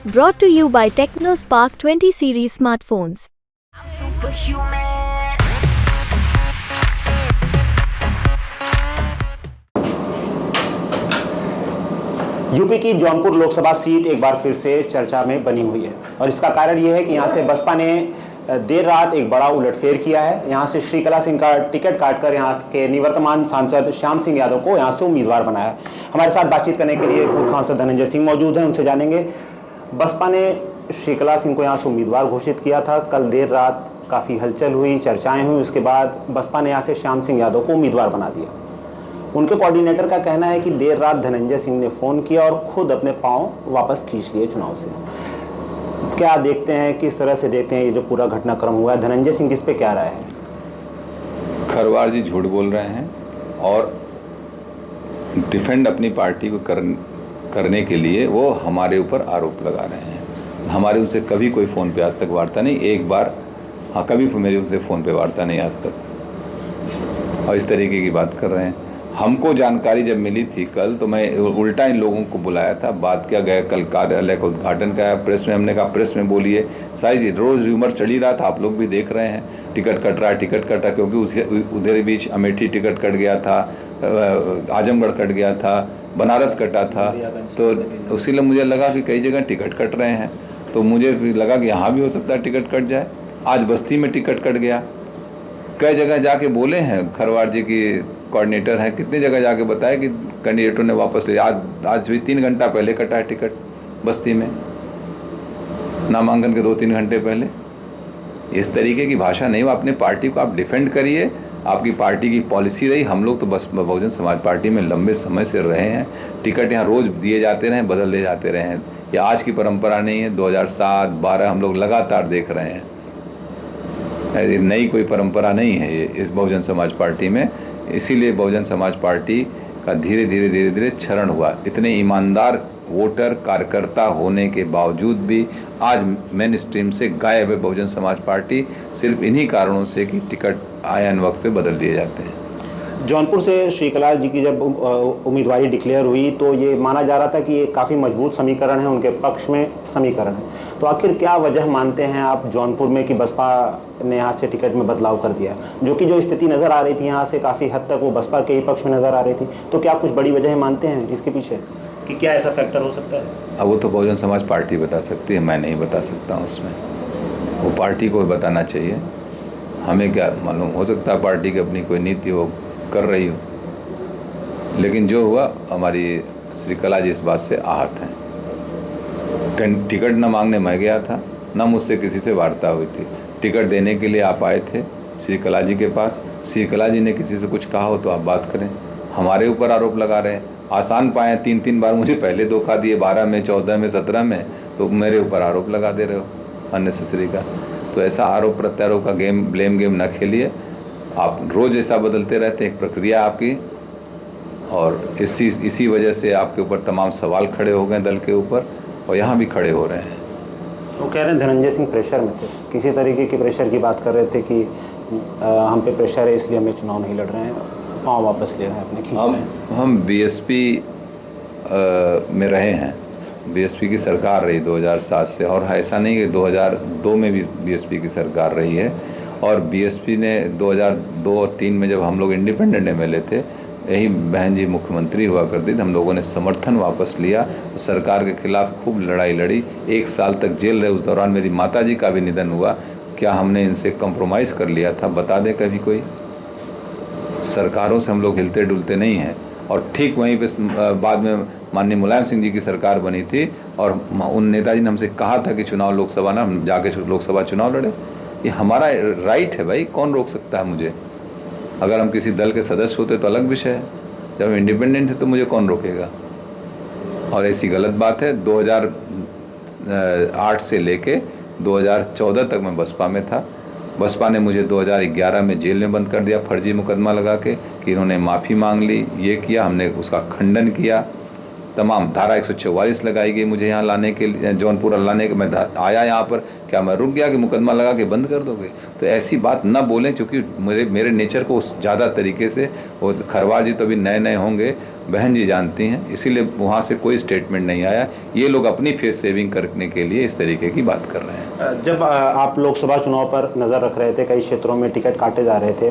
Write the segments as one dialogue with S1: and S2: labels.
S1: Brought to you by TechnoSpark 20 series smartphones.
S2: UP की Jaunpur Lok Sabha seat एक बार फिर से चर्चा में बनी हुई है और इसका कारण यह है कि यहां से बसपा ने देर रात एक बड़ा उलटफेर किया है। यहां से श्रीकला सिंह का टिकट काटकर यहां के निवर्तमान सांसद श्याम सिंह यादव को यहां से उम्मीदवार बनाया है। हमारे साथ बातचीत करने के लिए पूर्व सांसद धनंजय सिंह मौजूद हैं, उनसे जानेंगे। बसपा ने श्रीकला सिंह को यहां से उम्मीदवार घोषित किया था, कल देर रात काफ़ी हलचल हुई, चर्चाएँ हुई, उसके बाद बसपा ने यहाँ से श्याम सिंह यादव को उम्मीदवार बना दिया। उनके कोऑर्डिनेटर का कहना है कि देर रात धनंजय सिंह ने फ़ोन किया और खुद अपने पांव वापस खींच लिए चुनाव से। क्या देखते हैं, किस तरह से देखते हैं ये जो पूरा घटनाक्रम हुआ है? धनंजय सिंह इस पे क्या राय है?
S3: खरवार जी झूठ बोल रहे हैं और डिफेंड अपनी पार्टी को करने के लिए वो हमारे ऊपर आरोप लगा रहे हैं। हमारे उनसे कभी कोई फ़ोन पे आज तक वार्ता नहीं, एक बार हाँ कभी मेरे उनसे फ़ोन पे वार्ता नहीं आज तक, और इस तरीके की बात कर रहे हैं। हमको जानकारी जब मिली थी कल, तो मैं उल्टा इन लोगों को बुलाया था, बात किया गया, कल कार्यालय का उद्घाटन का प्रेस में, हमने कहा प्रेस में बोलिए। सारी रोज़ र्यूमर चढ़ी रहा था, आप लोग भी देख रहे हैं, टिकट कट रहा, क्योंकि उधर बीच अमेठी टिकट कट गया था, आजमगढ़ कट गया था, बनारस कटा था, तो उसी लिए मुझे लगा कि कई जगह टिकट कट रहे हैं, तो मुझे लगा कि यहाँ भी हो सकता है टिकट कट जाए। आज बस्ती में टिकट कट गया, कई जगह जाके बोले हैं, खरवार जी की कोऑर्डिनेटर हैं, कितनी जगह जाके बताया कि कैंडिडेटों ने वापस लिया। आज भी 3 घंटा पहले कटा है टिकट बस्ती में, नामांकन के 2-3 घंटे पहले। इस तरीके की भाषा नहीं हो, अपने पार्टी को आप डिफेंड करिए, आपकी पार्टी की पॉलिसी रही। हम लोग तो बस बहुजन समाज पार्टी में लंबे समय से रहे हैं, टिकट यहाँ रोज़ दिए जाते रहे, बदलते जाते रहे हैं, ये आज की परंपरा नहीं है। 2007-12 हम लोग लगातार देख रहे हैं, नई कोई परंपरा नहीं है ये इस बहुजन समाज पार्टी में। इसीलिए बहुजन समाज पार्टी का धीरे धीरे क्षरण हुआ। इतने ईमानदार वोटर कार्यकर्ता होने के बावजूद भी आज मेन स्ट्रीम से गायब है बहुजन समाज पार्टी, सिर्फ इन्हीं कारणों से कि टिकट आयन वक्त पे बदल दिए जाते हैं।
S2: जौनपुर से श्रीकला जी की जब उम्मीदवारी डिक्लेयर हुई तो ये माना जा रहा था कि ये काफ़ी मजबूत समीकरण है, उनके पक्ष में समीकरण है, तो आखिर क्या वजह मानते हैं आप जौनपुर में कि बसपा ने यहाँ से टिकट में बदलाव कर दिया, जो स्थिति नज़र आ रही थी यहाँ से काफ़ी हद तक वो बसपा के ही पक्ष में नज़र आ रही थी, तो क्या कुछ बड़ी वजह मानते हैं इसके पीछे कि क्या ऐसा फैक्टर हो सकता है?
S3: अब वो तो बहुजन समाज पार्टी बता सकती है, मैं नहीं बता सकता हूँ उसमें, वो पार्टी को बताना चाहिए, हमें क्या मालूम। हो सकता है पार्टी की अपनी कोई नीति हो, कर रही हो, लेकिन जो हुआ, हमारी श्रीकला जी इस बात से आहत हैं। टिकट न मांगने मैं गया था, न मुझसे किसी से वार्ता हुई थी, टिकट देने के लिए आप आए थे श्रीकला जी के पास, श्रीकला जी ने किसी से कुछ कहा हो तो आप बात करें, हमारे ऊपर आरोप लगा रहे हैं। आसान पाए 3-3 बार मुझे पहले धोखा दिए, 12 में, 14 में, 17 में, तो मेरे ऊपर आरोप लगा दे रहे हो अननेसेसरी का। तो ऐसा आरोप प्रत्यारोप का गेम, ब्लेम गेम न खेलिए। आप रोज़ ऐसा बदलते रहते हैं, एक प्रक्रिया आपकी, और इसी वजह से आपके ऊपर तमाम सवाल खड़े हो गए दल के ऊपर, और यहाँ भी खड़े हो रहे हैं।
S2: वो कह रहे हैं धनंजय सिंह प्रेशर में थे, किसी तरीके के प्रेशर की बात कर रहे थे कि हम पे प्रेशर है इसलिए हमें चुनाव नहीं लड़ रहे हैं, पाँव वापस ले रहे हैं अपने, खींच रहे हैं।
S3: हम बीएसपी में रहे हैं, बीएसपी की सरकार रही 2007 से, और ऐसा नहीं कि 2002 में भी बीएसपी की सरकार रही है, और बीएसपी ने 2002 और 3 में जब हम लोग इंडिपेंडेंट एमएलए थे, यही बहन जी मुख्यमंत्री हुआ करती थी, हम लोगों ने समर्थन वापस लिया, सरकार के खिलाफ खूब लड़ाई लड़ी, 1 साल तक जेल रहे। उस दौरान मेरी माताजी का भी निधन हुआ। क्या हमने इनसे कंप्रोमाइज़ कर लिया था? बता दे कभी कोई। सरकारों से हम लोग हिलते डुलते नहीं हैं। और ठीक वहीं पे बाद में माननीय मुलायम सिंह जी की सरकार बनी थी, और उन नेताजी ने हमसे कहा था कि चुनाव लोकसभा ना, हम जाके लोकसभा चुनाव लड़े। ये हमारा राइट है भाई, कौन रोक सकता है मुझे? अगर हम किसी दल के सदस्य होते तो अलग विषय है, जब हम इंडिपेंडेंट थे तो मुझे कौन रोकेगा? और ऐसी गलत बात है। 2008 से लेके 2014 तक मैं बसपा में था। बसपा ने मुझे 2011 में जेल में बंद कर दिया, फर्जी मुकदमा लगा के, कि इन्होंने माफ़ी मांग ली, ये किया, हमने उसका खंडन किया, तमाम धारा 144 लगाई गई मुझे यहाँ लाने के लिए, जौनपुर लाने के, मैं आया यहाँ पर, क्या मैं रुक गया कि मुकदमा लगा के बंद कर दोगे? तो ऐसी बात ना बोलें, क्योंकि मेरे नेचर को ज़्यादा तरीके से, वो खरवार जी तो अभी नए नए होंगे, बहन जी जानती हैं, इसीलिए वहाँ से कोई स्टेटमेंट नहीं आया। ये लोग अपनी फेस सेविंग करने के लिए इस तरीके की बात कर रहे हैं।
S2: जब आप लोकसभा चुनाव पर नज़र रख रहे थे, कई क्षेत्रों में टिकट काटे जा रहे थे,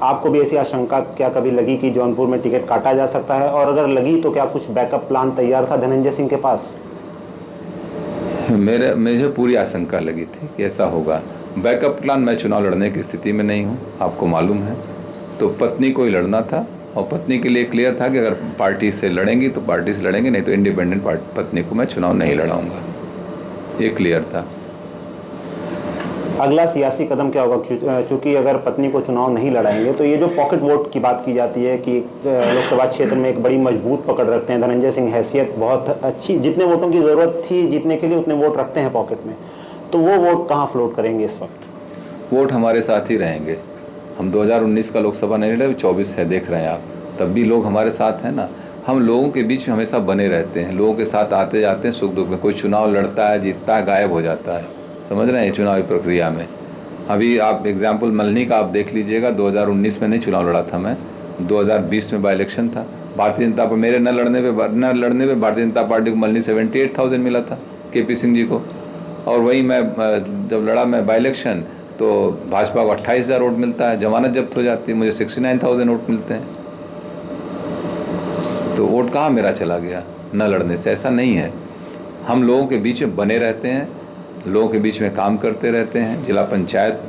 S2: आपको भी ऐसी आशंका क्या कभी लगी कि जौनपुर में टिकट काटा जा सकता है? और अगर लगी तो क्या कुछ बैकअप प्लान तैयार था धनंजय सिंह के पास?
S3: मुझे पूरी आशंका लगी थी कि ऐसा होगा। बैकअप प्लान, मैं चुनाव लड़ने की स्थिति में नहीं हूँ, आपको मालूम है। तो पत्नी को ही लड़ना था, और पत्नी के लिए क्लियर था कि अगर पार्टी से लड़ेंगी तो पार्टी से लड़ेंगे, नहीं तो इंडिपेंडेंट पत्नी को मैं चुनाव नहीं लड़ाऊंगा, ये क्लियर था।
S2: अगला सियासी कदम क्या होगा? चूंकि अगर पत्नी को चुनाव नहीं लड़ाएंगे तो ये जो पॉकेट वोट की बात की जाती है कि लोकसभा क्षेत्र में एक बड़ी मजबूत पकड़ रखते हैं धनंजय सिंह, हैसियत बहुत अच्छी, जितने वोटों की ज़रूरत थी जीतने के लिए उतने वोट रखते हैं पॉकेट में, तो वो वोट कहाँ फ्लोट करेंगे इस वक्त?
S3: वोट हमारे साथ ही रहेंगे। हम 2019 का लोकसभा नहीं लड़े, 24 है, देख रहे हैं आप, तब भी लोग हमारे साथ हैं ना। हम लोगों के बीच में हमेशा बने रहते हैं, लोगों के साथ आते जाते हैं सुख दुख में। कोई चुनाव लड़ता है, जीतता है, गायब हो जाता है, समझ रहे हैं, चुनावी प्रक्रिया में। अभी आप एग्जाम्पल मल्हनी का आप देख लीजिएगा, 2019 में नहीं चुनाव लड़ा था मैं, 2020 में बाई इलेक्शन था। भारतीय जनता पर मेरे न लड़ने पे भारतीय जनता पार्टी को मल्हनी 78,000 मिला था, KP सिंह जी को। और वही मैं जब लड़ा मैं बाई इलेक्शन, तो भाजपा को 28,000 वोट मिलता है, जमानत जब्त हो जाती है, मुझे 69,000 वोट मिलते हैं। तो वोट कहाँ मेरा चला गया न लड़ने से? ऐसा नहीं है। हम लोगों के बीच में बने रहते हैं, लोगों के बीच में काम करते रहते हैं। जिला पंचायत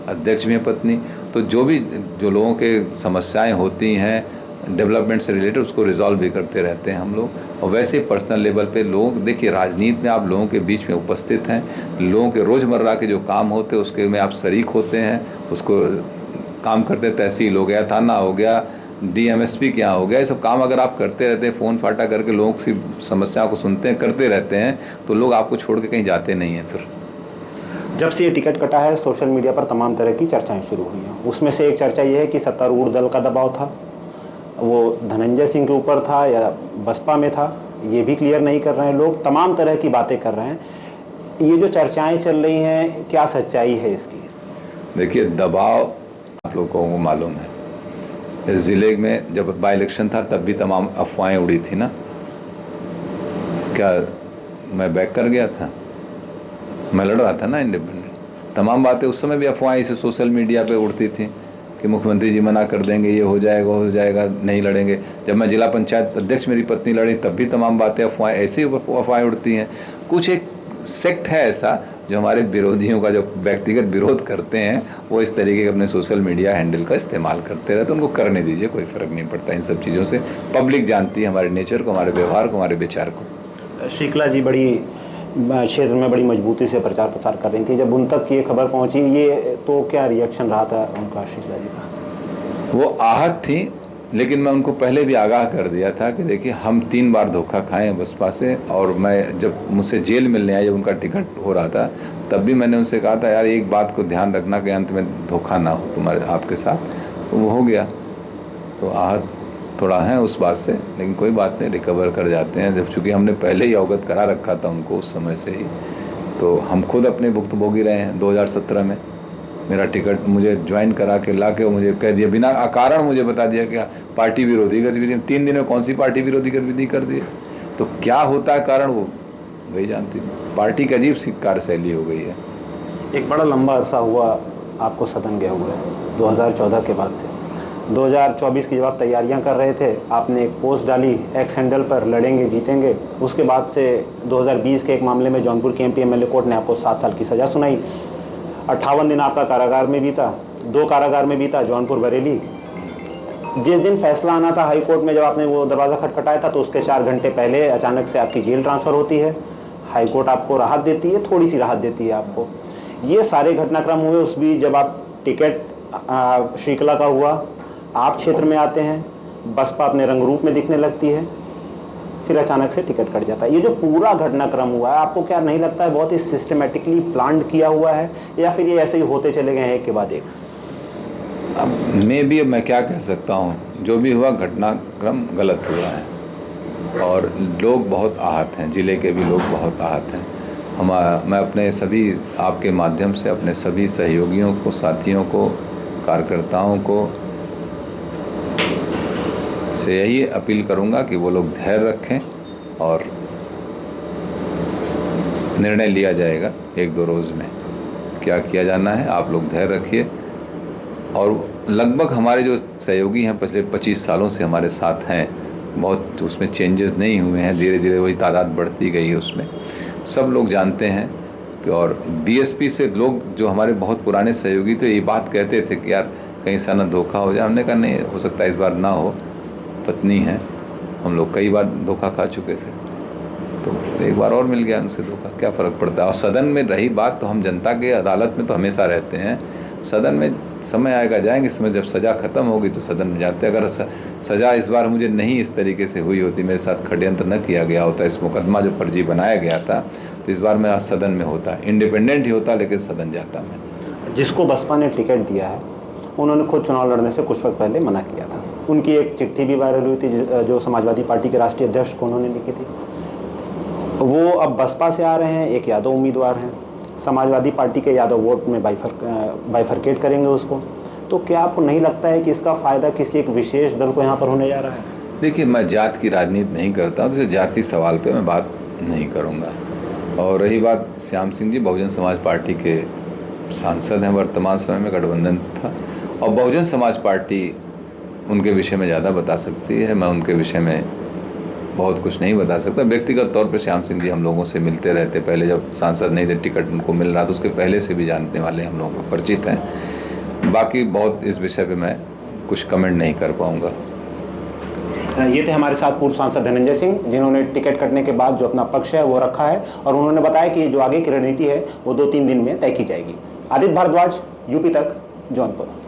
S3: अध्यक्ष में पत्नी, तो जो लोगों के समस्याएं होती हैं डेवलपमेंट से रिलेटेड, उसको रिजॉल्व भी करते रहते हैं हम लोग। और वैसे ही पर्सनल लेवल पे लोग, देखिए राजनीति में आप लोगों के बीच में उपस्थित हैं, लोगों के रोज़मर्रा के जो काम होते हैं उसके में आप शरीक होते हैं, उसको काम करते, तहसील हो गया, थाना हो गया, DMSP क्या हो गया, ये सब काम अगर आप करते रहते हैं, फ़ोन फाटा करके लोगों की समस्याओं को सुनते हैं, करते रहते हैं, तो लोग आपको छोड़ के कहीं जाते नहीं हैं। फिर
S2: जब से ये टिकट कटा है, सोशल मीडिया पर तमाम तरह की चर्चाएं शुरू हुई हैं। उसमें से एक चर्चा ये है कि सत्तारूढ़ दल का दबाव था, वो धनंजय सिंह के ऊपर था या बसपा में था, ये भी क्लियर नहीं कर रहे हैं लोग। तमाम तरह की बातें कर रहे हैं। ये जो चर्चाएं चल रही हैं, क्या सच्चाई है इसकी?
S3: देखिए, दबाव आप लोगों को मालूम है। इस ज़िले में जब बाई इलेक्शन था तब भी तमाम अफवाहें उड़ी थी ना। क्या मैं बैक कर गया था? मैं लड़ रहा था ना इंडिपेंडेंट। तमाम बातें उस समय भी अफवाहें इसे सोशल मीडिया पे उड़ती थी कि मुख्यमंत्री जी मना कर देंगे, ये हो जाएगा, नहीं लड़ेंगे। जब मैं जिला पंचायत अध्यक्ष मेरी पत्नी लड़ी तब भी तमाम बातें अफवाहें, ऐसी अफवाहें उड़ती हैं। कुछ एक सेक्ट है ऐसा जो हमारे विरोधियों का जो व्यक्तिगत विरोध करते हैं, वो इस तरीके के अपने सोशल मीडिया हैंडल का इस्तेमाल करते रहते हैं। उनको करने दीजिए, कोई फ़र्क नहीं पड़ता इन सब चीज़ों से। पब्लिक जानती है हमारे नेचर को, हमारे व्यवहार को, हमारे विचार को।
S2: श्रीकला जी बड़ी क्षेत्र में बड़ी मजबूती से प्रचार प्रसार कर रही थी, जब उन तक ये खबर पहुंची, ये तो क्या रिएक्शन रहा था उनका, श्रीकला जी का?
S3: वो आहत थी, लेकिन मैं उनको पहले भी आगाह कर दिया था कि देखिए हम 3 बार धोखा खाए हैं बसपा से। और मैं जब मुझसे जेल मिलने आया, जब उनका टिकट हो रहा था, तब भी मैंने उनसे कहा था यार एक बात को ध्यान रखना कि अंत में धोखा ना हो तुम्हारे आपके साथ। तो वो हो गया। तो आहत थोड़ा है उस बात से, लेकिन कोई बात नहीं, रिकवर कर जाते हैं। जब चूँकि हमने पहले ही अवगत करा रखा था उनको उस समय से ही, तो हम खुद अपने भुक्तभोगी रहे हैं। 2017 में मेरा टिकट मुझे ज्वाइन करा के ला के मुझे कह दिया, बिना कारण मुझे बता दिया कि पार्टी विरोधी गतिविधि। 3 दिन में कौन सी पार्टी विरोधी गतिविधि कर दी? तो क्या होता है कारण, वो वही जानती। पार्टी की अजीब सी कार्यशैली हो गई है।
S2: एक बड़ा लंबा अरसा हुआ आपको सदन गए हुए, 2014 के बाद से। 2024 की जब आप तैयारियां कर रहे थे, आपने एक पोस्ट डाली एक्स हैंडल पर, लड़ेंगे जीतेंगे। उसके बाद से 2020 के एक मामले में जौनपुर के MP MLA कोर्ट ने आपको 7 साल की सज़ा सुनाई। 58 दिन आपका कारागार में बीता, 2 कारागार में बीता, जौनपुर बरेली। जिस दिन फैसला आना था हाई कोर्ट में, जब आपने वो दरवाज़ा खटखटाया था, तो उसके 4 घंटे पहले अचानक से आपकी जेल ट्रांसफ़र होती है। हाई कोर्ट आपको राहत देती है, थोड़ी सी राहत देती है आपको। ये सारे घटनाक्रम हुए उस बीच जब आप टिकट श्रीकला का हुआ, आप क्षेत्र में आते हैं, बसपा अपने रंग रूप में दिखने लगती है, फिर अचानक से टिकट कट जाता है। ये जो पूरा घटनाक्रम हुआ है, आपको क्या नहीं लगता है बहुत ही सिस्टमेटिकली प्लान्ड किया हुआ है, या फिर ये ऐसे ही होते चले गए हैं एक के बाद एक?
S3: अब मैं क्या कह सकता हूँ, जो भी हुआ घटनाक्रम गलत हुआ है। और लोग बहुत आहत हैं, ज़िले के भी लोग बहुत आहत हैं। मैं अपने सभी आपके माध्यम से अपने सभी सहयोगियों को, साथियों को, कार्यकर्ताओं को से यही अपील करूंगा कि वो लोग धैर्य रखें और निर्णय लिया जाएगा 1-2 रोज़ में क्या किया जाना है। आप लोग धैर्य रखिए। और लगभग हमारे जो सहयोगी हैं पिछले 25 सालों से हमारे साथ हैं, बहुत उसमें चेंजेस नहीं हुए हैं, धीरे धीरे वही तादाद बढ़ती गई है उसमें। सब लोग जानते हैं और बीएसपी से लोग जो हमारे बहुत पुराने सहयोगी थे ये बात कहते थे कि यार कहीं सा ना धोखा हो जाए। हमने कहा नहीं, हो सकता है इस बार ना हो, पत्नी है, हम लोग कई बार धोखा खा चुके थे, तो एक बार और मिल गया उनसे धोखा, क्या फ़र्क पड़ता है। और सदन में रही बात, तो हम जनता के अदालत में तो हमेशा रहते हैं, सदन में समय आएगा जाएंगे, इसमें जब सज़ा ख़त्म होगी तो सदन में जाते हैं। अगर सज़ा इस बार मुझे नहीं इस तरीके से हुई होती, मेरे साथ षड्यंत्र न किया गया होता, इस मुकदमा जो फर्जी बनाया गया था, तो इस बार मैं आज सदन में होता, इंडिपेंडेंट ही होता, लेकिन सदन जाता मैं।
S2: जिसको बसपा ने टिकट दिया है उन्होंने खुद चुनाव लड़ने से कुछ वक्त पहले मना किया था। उनकी एक चिट्ठी भी वायरल हुई थी जो समाजवादी पार्टी के राष्ट्रीय अध्यक्ष को उन्होंने लिखी थी। वो अब बसपा से आ रहे हैं, एक यादव उम्मीदवार हैं, समाजवादी पार्टी के यादव वोट में बाइफरकेट करेंगे उसको। तो क्या आपको नहीं लगता है कि इसका फ़ायदा किसी एक विशेष दल को यहाँ पर होने जा रहा है?
S3: देखिए, मैं जात की राजनीति नहीं करता हूँ, तो जाति सवाल पे मैं बात नहीं करूँगा। और रही बात श्याम सिंह जी, बहुजन समाज पार्टी के सांसद हैं, वर्तमान समय में गठबंधन था, और बहुजन समाज पार्टी उनके विषय में ज़्यादा बता सकती है, मैं उनके विषय में बहुत कुछ नहीं बता सकता। व्यक्तिगत तौर पर श्याम सिंह जी हम लोगों से मिलते रहते, पहले जब सांसद नहीं थे, टिकट उनको मिल रहा था, उसके पहले से भी जानने वाले हम लोगों को परिचित हैं। बाकी बहुत इस विषय पे मैं कुछ कमेंट नहीं कर पाऊँगा।
S2: ये थे हमारे साथ पूर्व सांसद धनंजय सिंह, जिन्होंने टिकट कटने के बाद जो अपना पक्ष है वो रखा है, और उन्होंने बताया कि जो आगे की रणनीति है वो 2-3 दिन में तय की जाएगी। आदित्य भारद्वाज, यूपी तक, जौनपुर।